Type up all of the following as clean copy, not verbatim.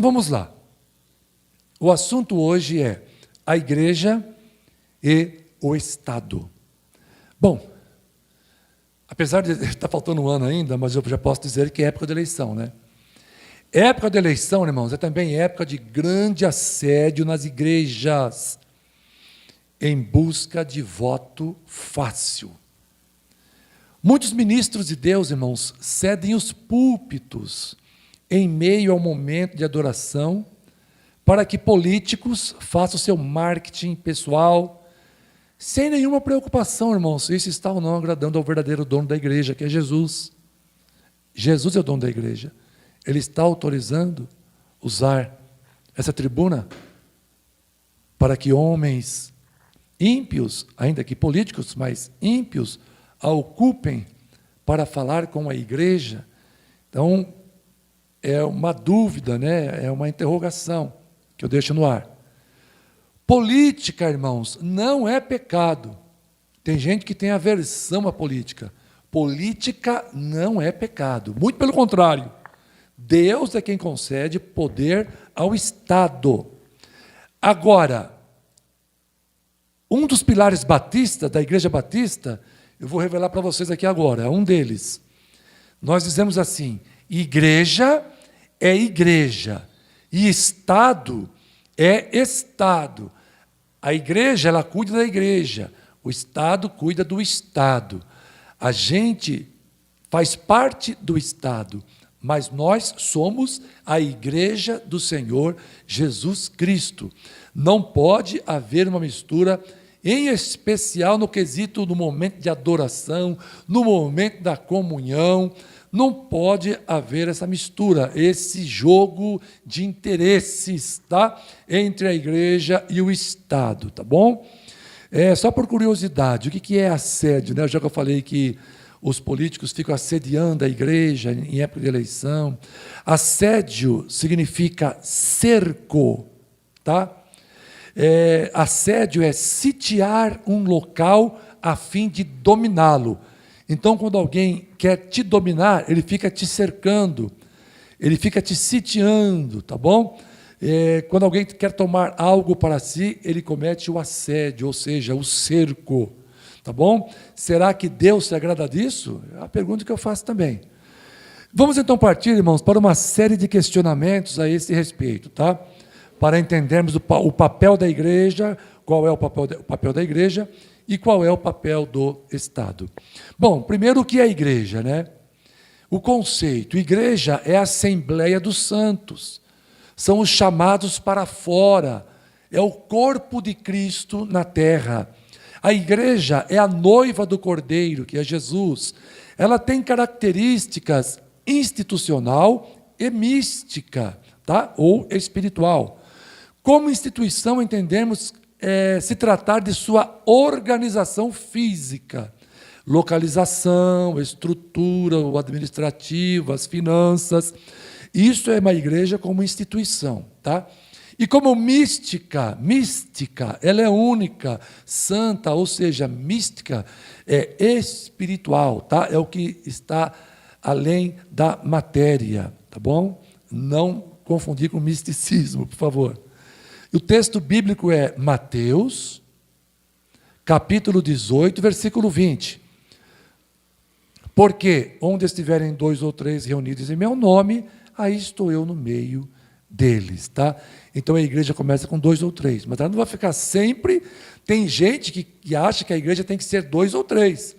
Vamos lá. O assunto hoje é a igreja e o Estado. Bom, apesar de estar faltando um ano ainda, mas eu já posso dizer que é época de eleição, né? Época de eleição, irmãos, é também época de grande assédio nas igrejas, em busca de voto fácil. Muitos ministros de Deus, irmãos, cedem os púlpitos em meio ao momento de adoração para que políticos façam seu marketing pessoal, sem nenhuma preocupação, irmãos, se isso está ou não agradando ao verdadeiro dono da igreja, que é Jesus. Jesus é o dono da igreja. Ele está autorizando usar essa tribuna para que homens ímpios, ainda que políticos, mas ímpios, a ocupem para falar com a igreja. Então, é uma dúvida, né? É uma interrogação que eu deixo no ar. Política, irmãos, não é pecado. Tem gente que tem aversão à política. Política não é pecado. Muito pelo contrário. Deus é quem concede poder ao Estado. Agora, um dos pilares batistas, da Igreja Batista, eu vou revelar para vocês aqui agora, é um deles. Nós dizemos assim: igreja é igreja e Estado é Estado. A igreja, ela cuida da igreja, o Estado cuida do Estado. A gente faz parte do Estado, mas nós somos a igreja do Senhor Jesus Cristo. Não pode haver uma mistura, em especial no quesito do momento de adoração, no momento da comunhão. Não pode haver essa mistura, esse jogo de interesses, tá? Entre a igreja e o Estado, tá bom? Só por curiosidade, o que é assédio, né? Já que eu falei que os políticos ficam assediando a igreja em época de eleição. Assédio significa cerco, tá? Assédio é sitiar um local a fim de dominá-lo. Então, quando alguém quer te dominar, ele fica te cercando, ele fica te sitiando, tá bom? Quando alguém quer tomar algo para si, ele comete o assédio, ou seja, o cerco. Tá bom? Será que Deus se agrada disso? É a pergunta que eu faço também. Vamos então partir, irmãos, para uma série de questionamentos a esse respeito, tá? Para entendermos o papel da igreja, qual é o papel da igreja e qual é o papel do Estado. Bom, primeiro, o que é a igreja, né? O conceito: igreja é a Assembleia dos Santos, são os chamados para fora, é o corpo de Cristo na terra. A igreja é a noiva do Cordeiro, que é Jesus. Ela tem características institucional e mística, tá? Ou espiritual. Como instituição, entendemos se tratar de sua organização física, localização, estrutura, o administrativo, as finanças. Isso é uma igreja como instituição, tá? E como mística, ela é única, santa, ou seja, mística é espiritual, tá? É o que está além da matéria, tá bom? Não confundir com misticismo, por favor. O texto bíblico é Mateus, capítulo 18, versículo 20. Porque onde estiverem 2 ou 3 reunidos em meu nome, aí estou eu no meio deles, tá? Então a igreja começa com 2 ou 3, mas ela não vai ficar sempre. Tem gente que acha que a igreja tem que ser 2 ou 3.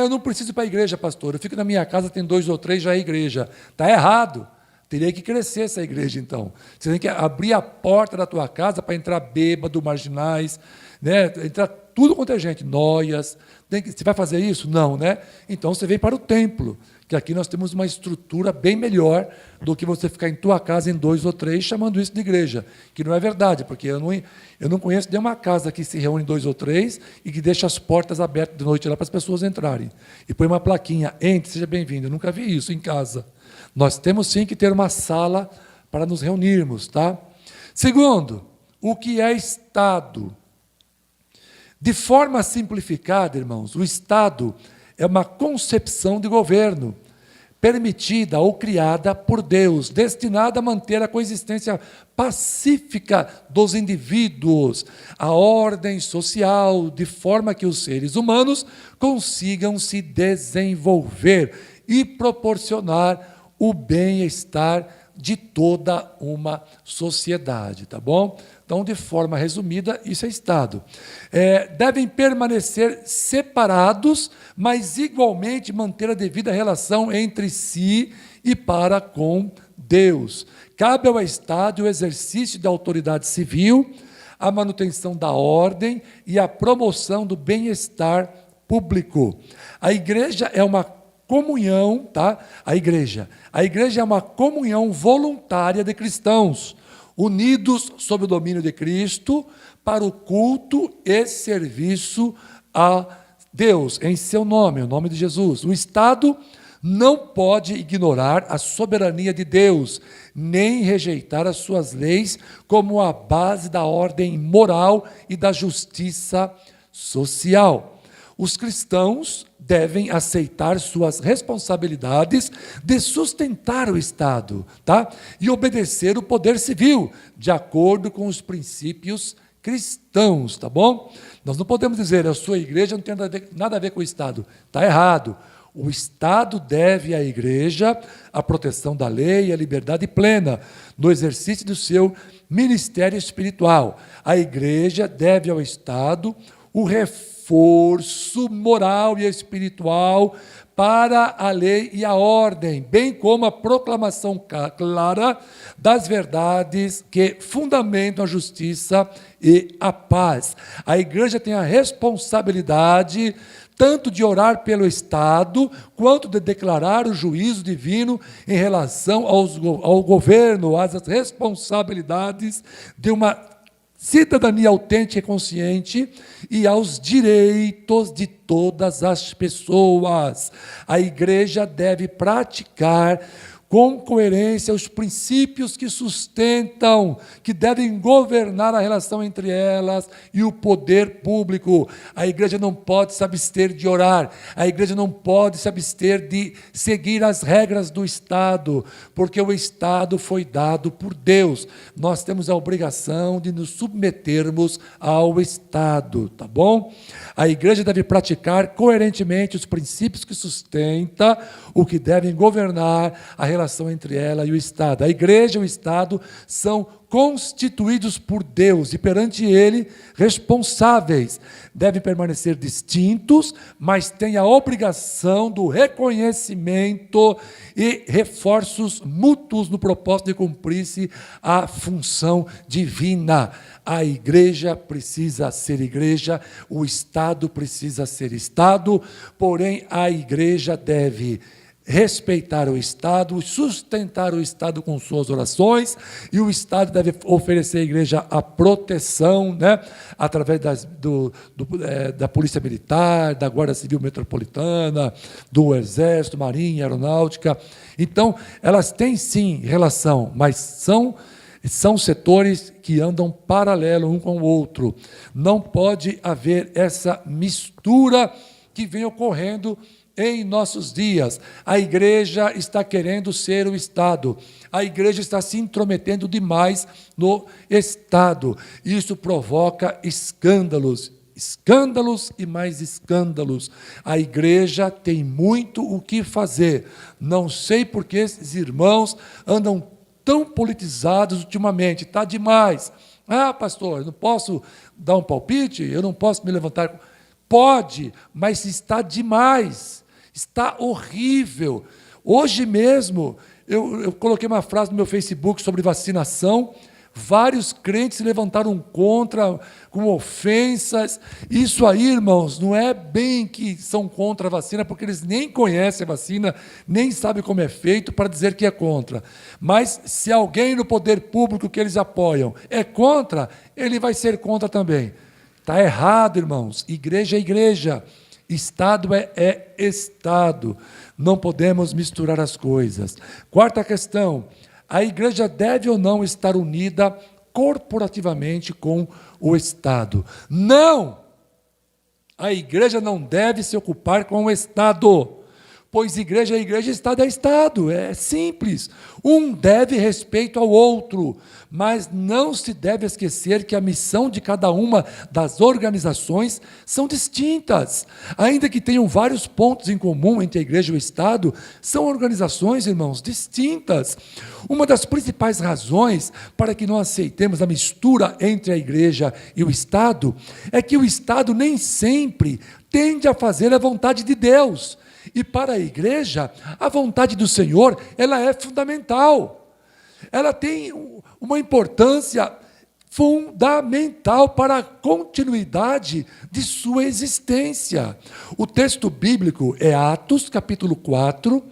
Eu não preciso ir para a igreja, pastor, eu fico na minha casa, tem 2 ou 3, já é igreja. Está errado. Teria que crescer essa igreja, então. Você tem que abrir a porta da tua casa para entrar bêbado, marginais, né? Entrar tudo quanto é gente, noias. Você vai fazer isso? Não, né? Então você vem para o templo, que aqui nós temos uma estrutura bem melhor do que você ficar em tua casa em 2 ou 3, chamando isso de igreja, que não é verdade, porque eu não conheço nenhuma casa que se reúne em 2 ou 3 e que deixa as portas abertas de noite lá para as pessoas entrarem. E põe uma plaquinha: entre, seja bem-vindo. Eu nunca vi isso em casa. Nós temos sim que ter uma sala para nos reunirmos, tá? Segundo, o que é Estado? De forma simplificada, irmãos, o Estado é uma concepção de governo permitida ou criada por Deus, destinada a manter a coexistência pacífica dos indivíduos, a ordem social, de forma que os seres humanos consigam se desenvolver e proporcionar o bem-estar de toda uma sociedade, tá bom? Então, de forma resumida, isso é Estado. Devem permanecer separados, mas igualmente manter a devida relação entre si e para com Deus. Cabe ao Estado o exercício da autoridade civil, a manutenção da ordem e a promoção do bem-estar público. A igreja é uma comunhão, tá? A igreja é uma comunhão voluntária de cristãos, unidos sob o domínio de Cristo, para o culto e serviço a Deus, em seu nome, o nome de Jesus. O Estado não pode ignorar a soberania de Deus, nem rejeitar as suas leis como a base da ordem moral e da justiça social. Os cristãos devem aceitar suas responsabilidades de sustentar o Estado, tá? E obedecer o poder civil, de acordo com os princípios cristãos, tá bom? Nós não podemos dizer, a sua igreja não tem nada a ver com o Estado. Está errado. O Estado deve à igreja a proteção da lei e a liberdade plena no exercício do seu ministério espiritual. A igreja deve ao Estado o reforço moral e espiritual para a lei e a ordem, bem como a proclamação clara das verdades que fundamentam a justiça e a paz. A igreja tem a responsabilidade tanto de orar pelo Estado, quanto de declarar o juízo divino em relação ao governo, às responsabilidades de uma cidadania autêntica e consciente e aos direitos de todas as pessoas. A igreja deve praticar com coerência os princípios que sustentam, que devem governar a relação entre elas e o poder público. A igreja não pode se abster de orar, a igreja não pode se abster de seguir as regras do Estado, porque o Estado foi dado por Deus. Nós temos a obrigação de nos submetermos ao Estado, tá bom? A igreja deve praticar coerentemente os princípios que sustentam o que devem governar a relação entre ela e o Estado. A igreja e o Estado são constituídos por Deus e perante Ele responsáveis. Devem permanecer distintos, mas têm a obrigação do reconhecimento e reforços mútuos no propósito de cumprir-se a função divina. A igreja precisa ser igreja, o Estado precisa ser Estado, porém a igreja deve respeitar o Estado, sustentar o Estado com suas orações, e o Estado deve oferecer à igreja a proteção, né, através da Polícia Militar, da Guarda Civil Metropolitana, do Exército, Marinha, Aeronáutica. Então, elas têm sim relação, mas são setores que andam paralelo um com o outro. Não pode haver essa mistura que vem ocorrendo em nossos dias. A igreja está querendo ser o Estado. A igreja está se intrometendo demais no Estado. Isso provoca escândalos. Escândalos e mais escândalos. A igreja tem muito o que fazer. Não sei por que esses irmãos andam tão politizados ultimamente. Está demais. Ah, pastor, eu não posso dar um palpite? Eu não posso me levantar? Pode, mas está demais. Está horrível. Hoje mesmo, eu coloquei uma frase no meu Facebook sobre vacinação. Vários crentes se levantaram contra, com ofensas. Isso aí, irmãos, não é bem que são contra a vacina, porque eles nem conhecem a vacina, nem sabem como é feito para dizer que é contra. Mas se alguém no poder público que eles apoiam é contra, ele vai ser contra também. Está errado, irmãos. Igreja é igreja. Estado é Estado. Não podemos misturar as coisas. Quarta questão. A igreja deve ou não estar unida corporativamente com o Estado? Não! A igreja não deve se ocupar com o Estado, pois igreja é igreja, Estado é Estado. É simples. Um deve respeito ao outro, mas não se deve esquecer que a missão de cada uma das organizações são distintas. Ainda que tenham vários pontos em comum entre a igreja e o Estado, são organizações, irmãos, distintas. Uma das principais razões para que não aceitemos a mistura entre a igreja e o Estado é que o Estado nem sempre tende a fazer a vontade de Deus. E para a igreja, a vontade do Senhor, ela é fundamental. Ela tem uma importância fundamental para a continuidade de sua existência. O texto bíblico é Atos, capítulo 4,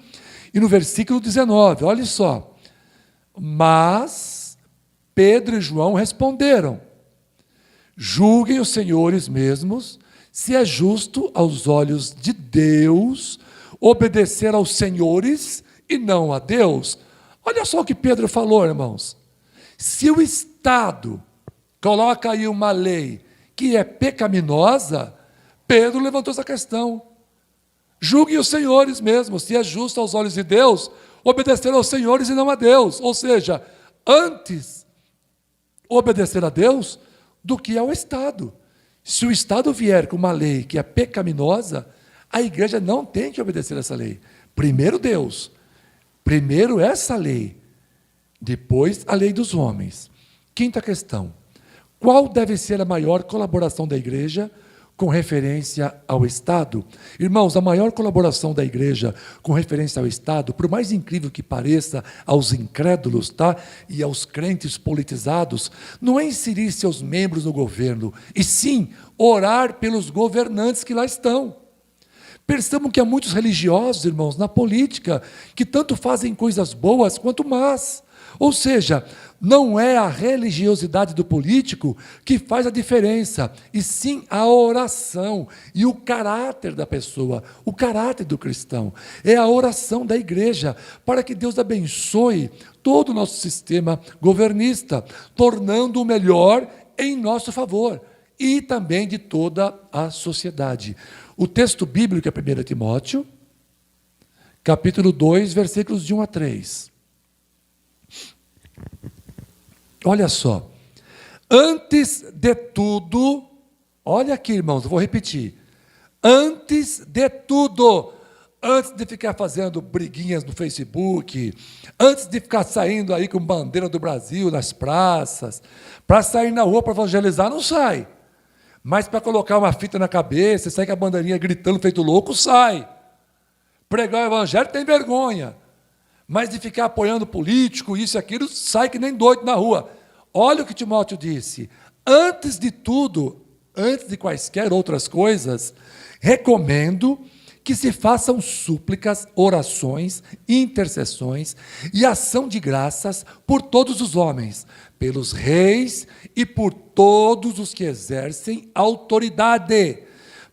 e no versículo 19, olha só. Mas Pedro e João responderam: julguem os senhores mesmos, se é justo aos olhos de Deus obedecer aos senhores e não a Deus. Olha só o que Pedro falou, irmãos. Se o Estado coloca aí uma lei que é pecaminosa, Pedro levantou essa questão. Julguem os senhores mesmo, se é justo aos olhos de Deus obedecer aos senhores e não a Deus. Ou seja, antes obedecer a Deus do que ao Estado. Se o Estado vier com uma lei que é pecaminosa, a igreja não tem que obedecer essa lei. Primeiro Deus, primeiro essa lei, depois a lei dos homens. Quinta questão: qual deve ser a maior colaboração da igreja com referência ao Estado? Irmãos, a maior colaboração da igreja com referência ao Estado, por mais incrível que pareça aos incrédulos, tá? E aos crentes politizados, não é inserir seus membros no governo, e sim orar pelos governantes que lá estão. Percebam que há muitos religiosos, irmãos, na política, que tanto fazem coisas boas quanto más. Ou seja, não é a religiosidade do político que faz a diferença, e sim a oração e o caráter da pessoa, o caráter do cristão. É a oração da igreja, para que Deus abençoe todo o nosso sistema governista, tornando-o melhor em nosso favor, e também de toda a sociedade. O texto bíblico é 1 Timóteo, capítulo 2, versículos de 1 a 3. Olha só. Antes de tudo, olha aqui, irmãos, eu vou repetir. Antes de tudo, antes de ficar fazendo briguinhas no Facebook, antes de ficar saindo aí com bandeira do Brasil nas praças, para sair na rua para evangelizar, não sai. Mas para colocar uma fita na cabeça, sair com a bandeirinha gritando feito louco, sai. Pregar o evangelho tem vergonha. Mas de ficar apoiando político, isso e aquilo, sai que nem doido na rua. Olha o que Timóteo disse. Antes de tudo, antes de quaisquer outras coisas, recomendo que se façam súplicas, orações, intercessões e ação de graças por todos os homens, pelos reis e por todos os que exercem autoridade,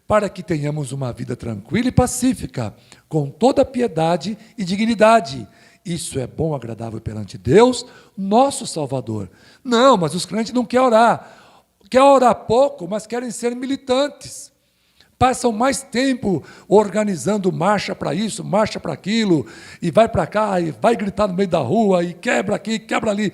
para que tenhamos uma vida tranquila e pacífica, com toda piedade e dignidade. Isso é bom, agradável perante Deus, nosso Salvador. Não, mas os crentes não querem orar. Querem orar pouco, mas querem ser militantes. Passam mais tempo organizando marcha para isso, marcha para aquilo, e vai para cá, e vai gritar no meio da rua, e quebra aqui, quebra ali.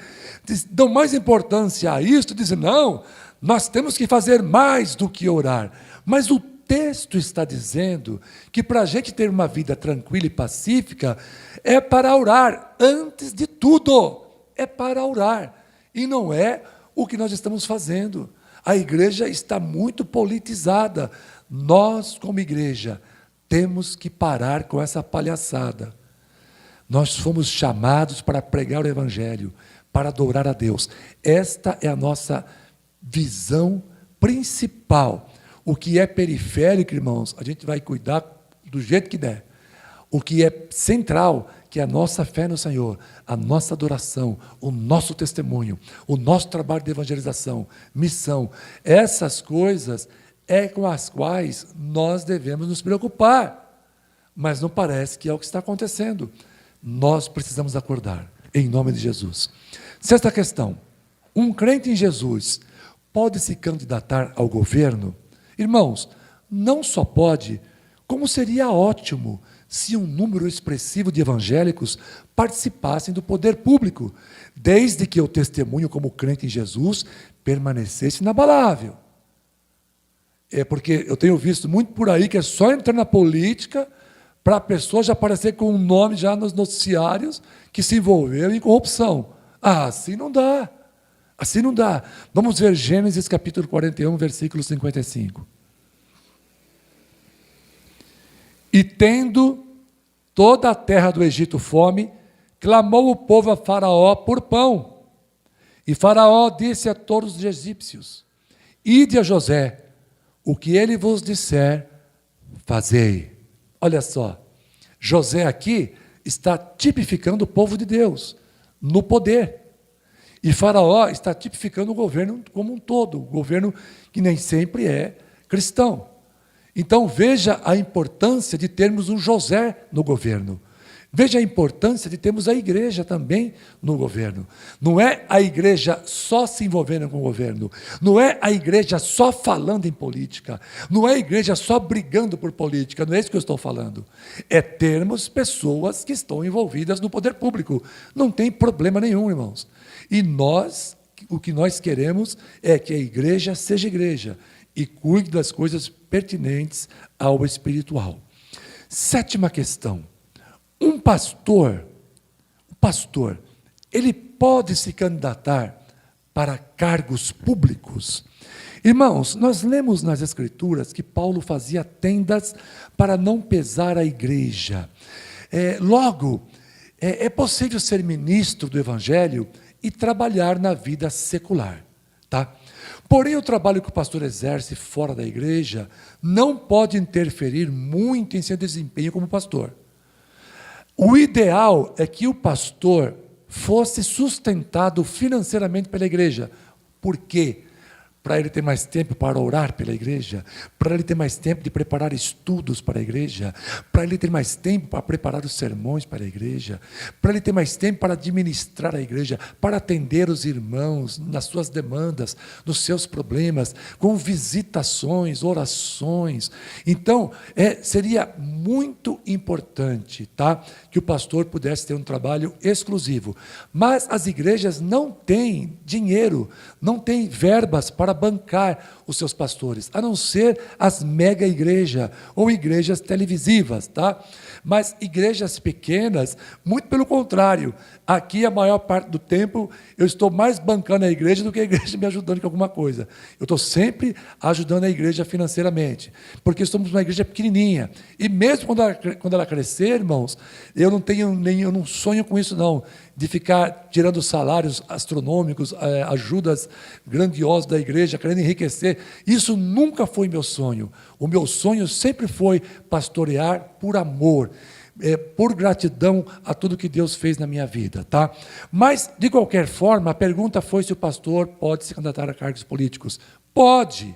Dão mais importância a isso, dizem, não, nós temos que fazer mais do que orar. Mas o texto está dizendo que para a gente ter uma vida tranquila e pacífica, é para orar, antes de tudo, é para orar. E não é o que nós estamos fazendo. A igreja está muito politizada. Nós, como igreja, temos que parar com essa palhaçada. Nós fomos chamados para pregar o Evangelho, para adorar a Deus. Esta é a nossa visão principal. O que é periférico, irmãos, a gente vai cuidar do jeito que der. O que é central, que é a nossa fé no Senhor, a nossa adoração, o nosso testemunho, o nosso trabalho de evangelização, missão, essas coisas é com as quais nós devemos nos preocupar. Mas não parece que é o que está acontecendo. Nós precisamos acordar, em nome de Jesus. Sexta questão: um crente em Jesus pode se candidatar ao governo? Irmãos, não só pode, como seria ótimo se um número expressivo de evangélicos participassem do poder público, desde que o testemunho como crente em Jesus permanecesse inabalável. É porque eu tenho visto muito por aí que é só entrar na política para a pessoa já aparecer com um nome já nos noticiários que se envolveu em corrupção. Assim não dá. Assim não dá. Vamos ver Gênesis capítulo 41, versículo 55. E tendo toda a terra do Egito fome, clamou o povo a Faraó por pão. E Faraó disse a todos os egípcios: ide a José, o que ele vos disser, fazei. Olha só, José aqui está tipificando o povo de Deus no poder. E Faraó está tipificando o governo como um todo, o governo que nem sempre é cristão. Então veja a importância de termos um José no governo. Veja a importância de termos a igreja também no governo. Não é a igreja só se envolvendo com o governo. Não é a igreja só falando em política. Não é a igreja só brigando por política. Não é isso que eu estou falando. É termos pessoas que estão envolvidas no poder público. Não tem problema nenhum, irmãos. E nós, o que nós queremos é que a igreja seja igreja e cuide das coisas pertinentes ao espiritual. Sétima questão. Um pastor, ele pode se candidatar para cargos públicos? Irmãos, nós lemos nas Escrituras que Paulo fazia tendas para não pesar a igreja. Logo, é possível ser ministro do Evangelho e trabalhar na vida secular, tá? Porém, o trabalho que o pastor exerce fora da igreja não pode interferir muito em seu desempenho como pastor. O ideal é que o pastor fosse sustentado financeiramente pela igreja. Por quê? Para ele ter mais tempo para orar pela igreja, para ele ter mais tempo de preparar estudos para a igreja, para ele ter mais tempo para preparar os sermões para a igreja, para ele ter mais tempo para administrar a igreja, para atender os irmãos nas suas demandas, nos seus problemas, com visitações, orações. Então, seria muito importante, tá, que o pastor pudesse ter um trabalho exclusivo. Mas as igrejas não têm dinheiro, não têm verbas para bancar os seus pastores, a não ser as mega igrejas ou igrejas televisivas, tá? Mas igrejas pequenas, muito pelo contrário, aqui a maior parte do tempo eu estou mais bancando a igreja do que a igreja me ajudando com alguma coisa. Eu estou sempre ajudando a igreja financeiramente, porque somos uma igreja pequenininha, e mesmo quando ela crescer, irmãos, eu não sonho com isso não, de ficar tirando salários astronômicos, ajudas grandiosas da igreja, querendo enriquecer. Isso nunca foi meu sonho. O meu sonho sempre foi pastorear por amor, por gratidão a tudo que Deus fez na minha vida, tá? Mas, de qualquer forma, a pergunta foi se o pastor pode se candidatar a cargos políticos. Pode.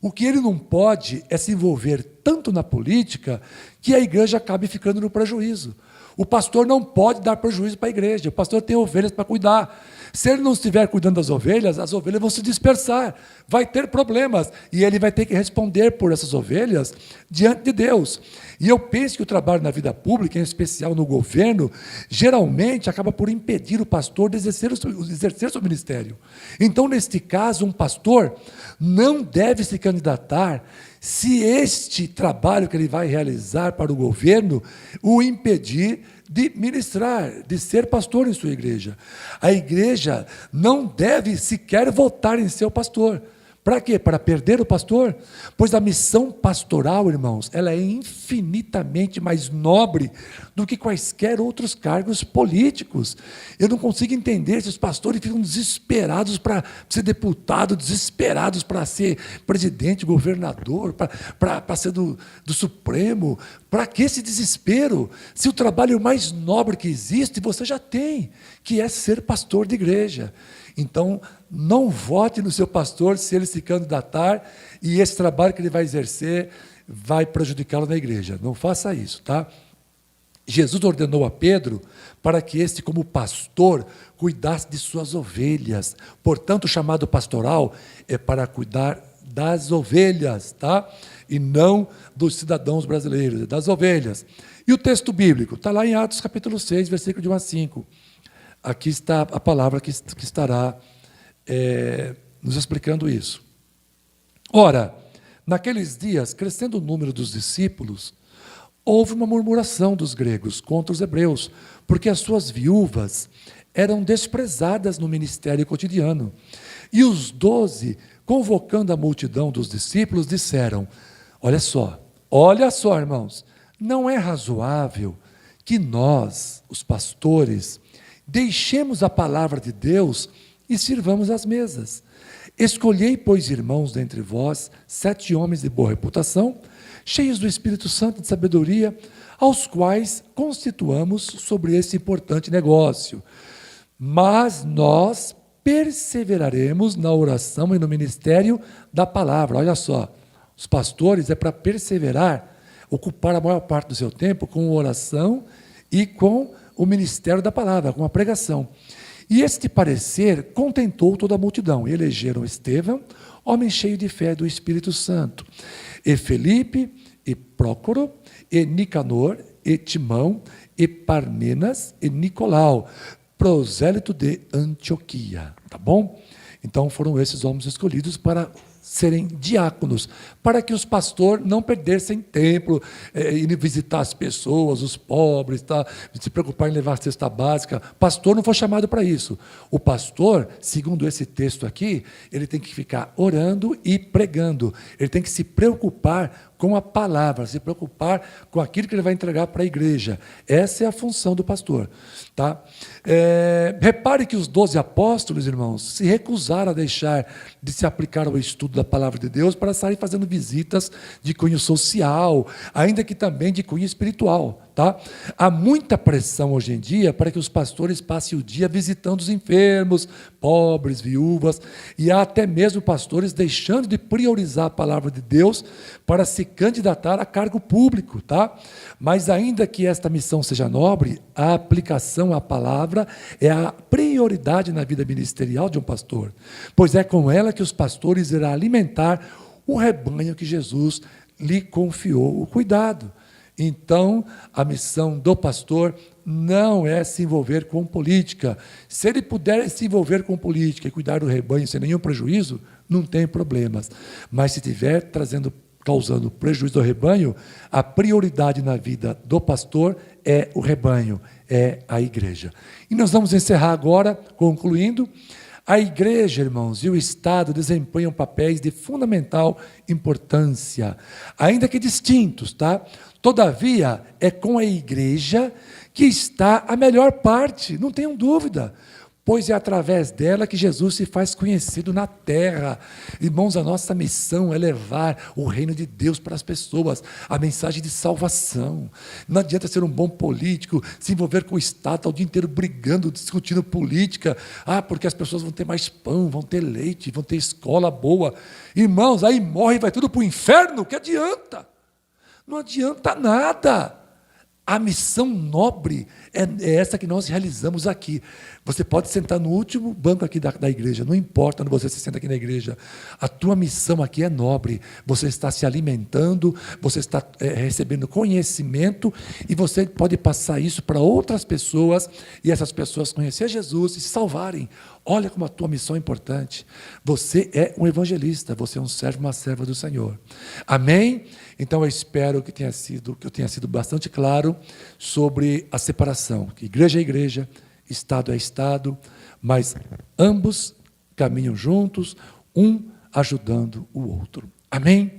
O que ele não pode é se envolver tanto na política que a igreja acabe ficando no prejuízo. O pastor não pode dar prejuízo para a igreja. O pastor tem ovelhas para cuidar. Se ele não estiver cuidando das ovelhas, as ovelhas vão se dispersar. Vai ter problemas. E ele vai ter que responder por essas ovelhas diante de Deus. E eu penso que o trabalho na vida pública, em especial no governo, geralmente acaba por impedir o pastor de exercer seu ministério. Então, neste caso, um pastor não deve se candidatar se este trabalho que ele vai realizar para o governo o impedir de ministrar, de ser pastor em sua igreja. A igreja não deve sequer votar em seu pastor. Para quê? Para perder o pastor? Pois a missão pastoral, irmãos, ela é infinitamente mais nobre do que quaisquer outros cargos políticos. Eu não consigo entender se os pastores ficam desesperados para ser deputado, desesperados para ser presidente, governador, para ser do Supremo. Para que esse desespero? Se o trabalho mais nobre que existe, você já tem, que é ser pastor de igreja. Então, não vote no seu pastor se ele se candidatar e esse trabalho que ele vai exercer vai prejudicá-lo na igreja. Não faça isso, tá? Jesus ordenou a Pedro para que este, como pastor, cuidasse de suas ovelhas. Portanto, o chamado pastoral é para cuidar das ovelhas, tá? E não dos cidadãos brasileiros, das ovelhas. E o texto bíblico? Está lá em Atos capítulo 6, versículo de 1 a 5. Aqui está a palavra que estará nos explicando isso. Ora, naqueles dias, crescendo o número dos discípulos, houve uma murmuração dos gregos contra os hebreus, porque as suas viúvas eram desprezadas no ministério cotidiano. E os 12, convocando a multidão dos discípulos, disseram: olha só, irmãos, não é razoável que nós, os pastores, deixemos a palavra de Deus e sirvamos as mesas. Escolhei, pois, irmãos, dentre vós, 7 homens de boa reputação, cheios do Espírito Santo e de sabedoria, aos quais constituamos sobre esse importante negócio. Mas nós perseveraremos na oração e no ministério da palavra. Olha só, os pastores é para perseverar, ocupar a maior parte do seu tempo com oração e com o ministério da palavra, com a pregação. E este parecer contentou toda a multidão. E elegeram Estevão, homem cheio de fé do Espírito Santo, e Felipe, e Prócoro, e Nicanor, e Timão, e Parmenas, e Nicolau, prosélito de Antioquia. Tá bom? Então foram esses homens escolhidos para serem diáconos, para que os pastores não perdessem tempo em visitar as pessoas, os pobres, tá? Se preocupar em levar a cesta básica. Pastor não foi chamado para isso. O pastor, segundo esse texto aqui, ele tem que ficar orando e pregando. Ele tem que se preocupar com a palavra, se preocupar com aquilo que ele vai entregar para a igreja. Essa é a função do pastor. Tá? Repare que os 12 apóstolos, irmãos, se recusaram a deixar de se aplicar ao estudo da palavra de Deus para sair fazendo visitas de cunho social, ainda que também de cunho espiritual. Tá? Há muita pressão hoje em dia para que os pastores passem o dia visitando os enfermos, pobres, viúvas, e há até mesmo pastores deixando de priorizar a palavra de Deus para se candidatar a cargo público. Tá? Mas ainda que esta missão seja nobre, a aplicação à palavra é a prioridade na vida ministerial de um pastor, pois é com ela que os pastores irão alimentar o rebanho que Jesus lhe confiou o cuidado. Então, a missão do pastor não é se envolver com política. Se ele puder se envolver com política e cuidar do rebanho sem nenhum prejuízo, não tem problemas. Mas se estiver causando prejuízo ao rebanho, a prioridade na vida do pastor é o rebanho, é a igreja. E nós vamos encerrar agora, concluindo. A igreja, irmãos, e o Estado desempenham papéis de fundamental importância, ainda que distintos, tá? Todavia, é com a igreja que está a melhor parte, não tenham dúvida, pois é através dela que Jesus se faz conhecido na terra. Irmãos, a nossa missão é levar o reino de Deus para as pessoas, a mensagem de salvação. Não adianta ser um bom político, se envolver com o Estado, estar o dia inteiro brigando, discutindo política, porque as pessoas vão ter mais pão, vão ter leite, vão ter escola boa. Irmãos, aí morre e vai tudo para o inferno, que adianta? Não adianta nada. A missão nobre é essa que nós realizamos aqui. Você pode sentar no último banco aqui da igreja, não importa onde você se senta aqui na igreja. A tua missão aqui é nobre. Você está se alimentando, você está recebendo conhecimento e você pode passar isso para outras pessoas e essas pessoas conhecer Jesus e se salvarem. Olha como a tua missão é importante. Você é um evangelista, você é um servo, uma serva do Senhor. Amém? Então eu espero que eu tenha sido bastante claro sobre a separação. Que igreja é igreja, Estado é Estado, mas ambos caminham juntos, um ajudando o outro. Amém?